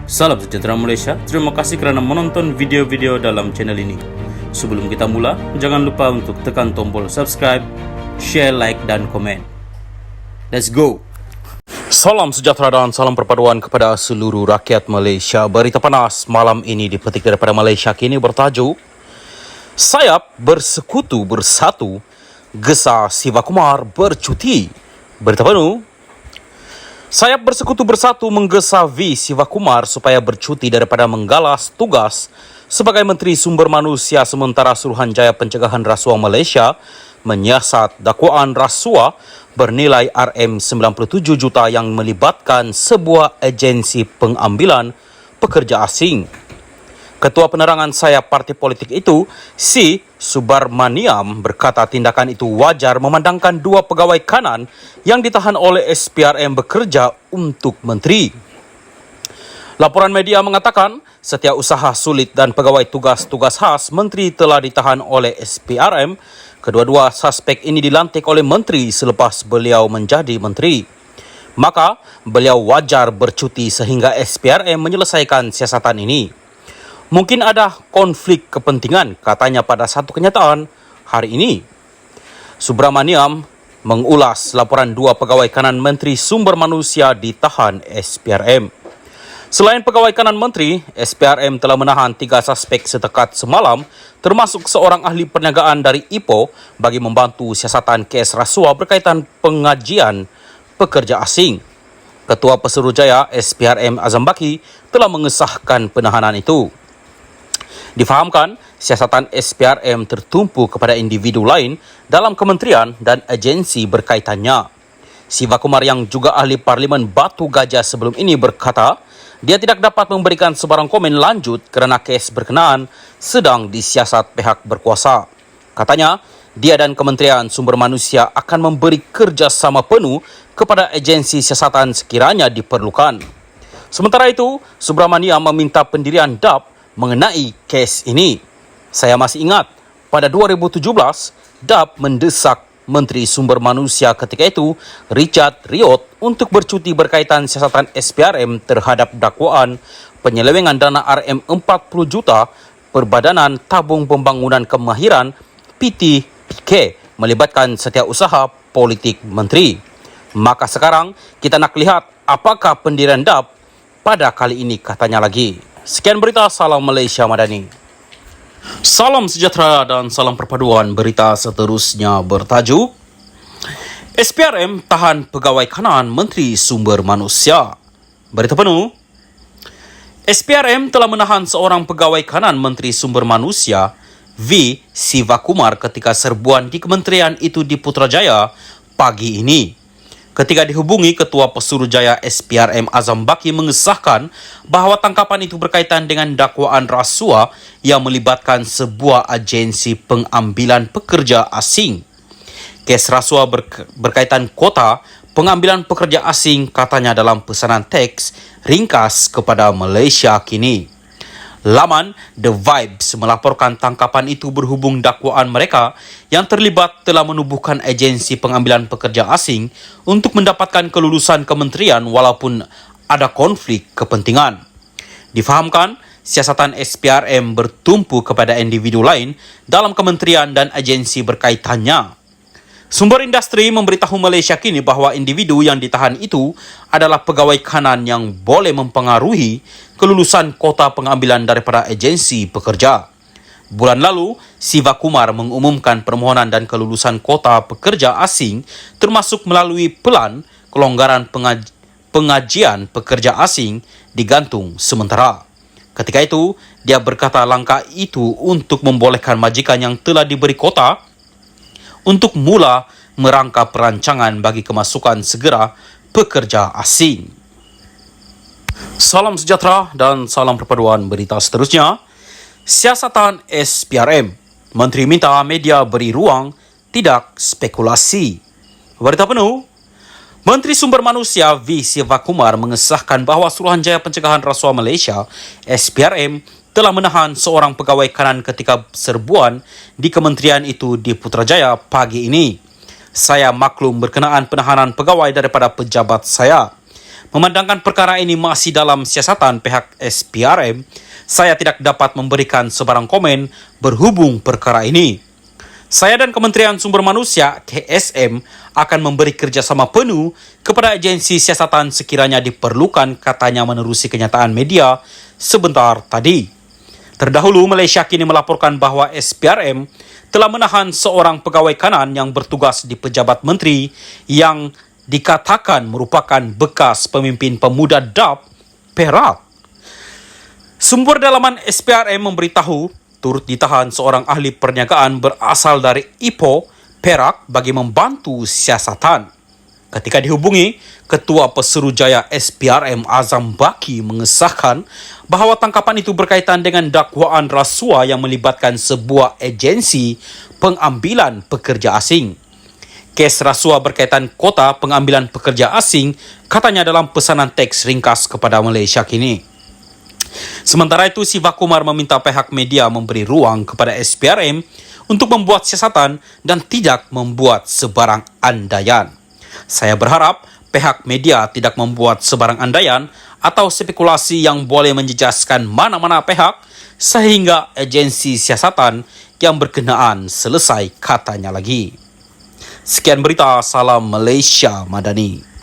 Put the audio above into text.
Salam sejahtera Malaysia, terima kasih kerana menonton video-video dalam channel ini. Sebelum kita mula, jangan lupa untuk tekan tombol subscribe, share, like dan komen. Let's go! Salam sejahtera dan salam perpaduan kepada seluruh rakyat Malaysia. Berita panas malam ini dipetik daripada Malaysia Kini bertajuk Sayap bersekutu bersatu, Gesa Siva Kumar bercuti. Berita penuh, Sayap bersekutu bersatu menggesa V. Siva Kumar supaya bercuti daripada menggalas tugas sebagai Menteri Sumber Manusia sementara Suruhanjaya Pencegahan Rasuah Malaysia menyiasat dakwaan rasuah bernilai RM97 juta yang melibatkan sebuah agensi pengambilan pekerja asing. Ketua Penerangan Sayap Parti Politik itu, C. Subramaniam, berkata tindakan itu wajar memandangkan dua pegawai kanan yang ditahan oleh SPRM bekerja untuk menteri. Laporan media mengatakan, setiausaha sulit dan pegawai tugas-tugas khas menteri telah ditahan oleh SPRM. Kedua-dua suspek ini dilantik oleh menteri selepas beliau menjadi menteri. Maka, beliau wajar bercuti sehingga SPRM menyelesaikan siasatan ini. Mungkin ada konflik kepentingan, katanya pada satu kenyataan hari ini. Subramaniam mengulas laporan dua pegawai kanan Menteri Sumber Manusia ditahan SPRM. Selain pegawai kanan Menteri, SPRM telah menahan 3 suspek setekat semalam, termasuk seorang ahli perniagaan dari Ipoh bagi membantu siasatan kes rasuah berkaitan pengajian pekerja asing. Ketua Pesuruhjaya SPRM Azam Baki telah mengesahkan penahanan itu. Difahamkan, siasatan SPRM tertumpu kepada individu lain dalam kementerian dan agensi berkaitannya. Siva Kumar yang juga ahli Parlimen Batu Gajah sebelum ini berkata, dia tidak dapat memberikan sebarang komen lanjut kerana kes berkenaan sedang disiasat pihak berkuasa. Katanya, dia dan Kementerian Sumber Manusia akan memberi kerjasama penuh kepada agensi siasatan sekiranya diperlukan. Sementara itu, Subramaniam meminta pendirian DAP mengenai kes ini. Saya masih ingat, pada 2017, DAP mendesak Menteri Sumber Manusia ketika itu, Richard Riot, untuk bercuti berkaitan siasatan SPRM terhadap dakwaan penyelewengan dana RM40 juta Perbadanan Tabung Pembangunan Kemahiran PTPK melibatkan setiausaha politik menteri. Maka sekarang kita nak lihat apakah pendirian DAP pada kali ini, katanya lagi. Sekian berita, salam Malaysia Madani. Salam sejahtera dan salam perpaduan. Berita seterusnya bertajuk SPRM tahan pegawai kanan Menteri Sumber Manusia. Berita penuh, SPRM telah menahan seorang pegawai kanan Menteri Sumber Manusia V. Siva Kumar ketika serbuan di kementerian itu di Putrajaya pagi ini. Ketika dihubungi, Ketua Pesuruhjaya SPRM Azam Baki mengesahkan bahawa tangkapan itu berkaitan dengan dakwaan rasuah yang melibatkan sebuah agensi pengambilan pekerja asing. Kes rasuah berkaitan kota pengambilan pekerja asing, katanya dalam pesanan teks ringkas kepada Malaysia Kini. Laman The Vibes melaporkan tangkapan itu berhubung dakwaan mereka yang terlibat telah menubuhkan agensi pengambilan pekerja asing untuk mendapatkan kelulusan kementerian walaupun ada konflik kepentingan. Difahamkan, siasatan SPRM bertumpu kepada individu lain dalam kementerian dan agensi berkaitannya. Sumber industri memberitahu Malaysia Kini bahawa individu yang ditahan itu adalah pegawai kanan yang boleh mempengaruhi kelulusan kota pengambilan daripada agensi pekerja. Bulan lalu, Siva Kumar mengumumkan permohonan dan kelulusan kota pekerja asing termasuk melalui pelan kelonggaran pengajian pekerja asing digantung sementara. Ketika itu, dia berkata langkah itu untuk membolehkan majikan yang telah diberi kota untuk mula merangka perancangan bagi kemasukan segera pekerja asing. Salam sejahtera dan salam perpaduan. Berita seterusnya, siasatan SPRM. Menteri minta media beri ruang, tidak spekulasi. Berita penuh, Menteri Sumber Manusia V. Siva Kumar mengesahkan bahawa Suruhanjaya Pencegahan Rasuah Malaysia SPRM telah menahan seorang pegawai kanan ketika serbuan di kementerian itu di Putrajaya pagi ini. Saya maklum berkenaan penahanan pegawai daripada pejabat saya. Memandangkan perkara ini masih dalam siasatan pihak SPRM, saya tidak dapat memberikan sebarang komen berhubung perkara ini. Saya dan Kementerian Sumber Manusia (KSM) akan memberi kerjasama penuh kepada agensi siasatan sekiranya diperlukan, katanya menerusi kenyataan media sebentar tadi. Terdahulu, Malaysia kini melaporkan bahwa SPRM telah menahan seorang pegawai kanan yang bertugas di pejabat menteri yang dikatakan merupakan bekas pemimpin pemuda DAP Perak. Sumber dalaman SPRM memberitahu turut ditahan seorang ahli perniagaan berasal dari Ipoh, Perak bagi membantu siasatan. Ketika dihubungi, Ketua Pesuruhjaya SPRM Azam Baki mengesahkan bahawa tangkapan itu berkaitan dengan dakwaan rasuah yang melibatkan sebuah agensi pengambilan pekerja asing. Kes rasuah berkaitan kota pengambilan pekerja asing katanya dalam pesanan teks ringkas kepada Malaysia kini. Sementara itu, Siva Kumar meminta pihak media memberi ruang kepada SPRM untuk membuat siasatan dan tidak membuat sebarang andaian. Saya berharap pihak media tidak membuat sebarang andaian atau spekulasi yang boleh menjejaskan mana-mana pihak sehingga agensi siasatan yang berkenaan selesai, katanya lagi. Sekian berita, salam Malaysia Madani.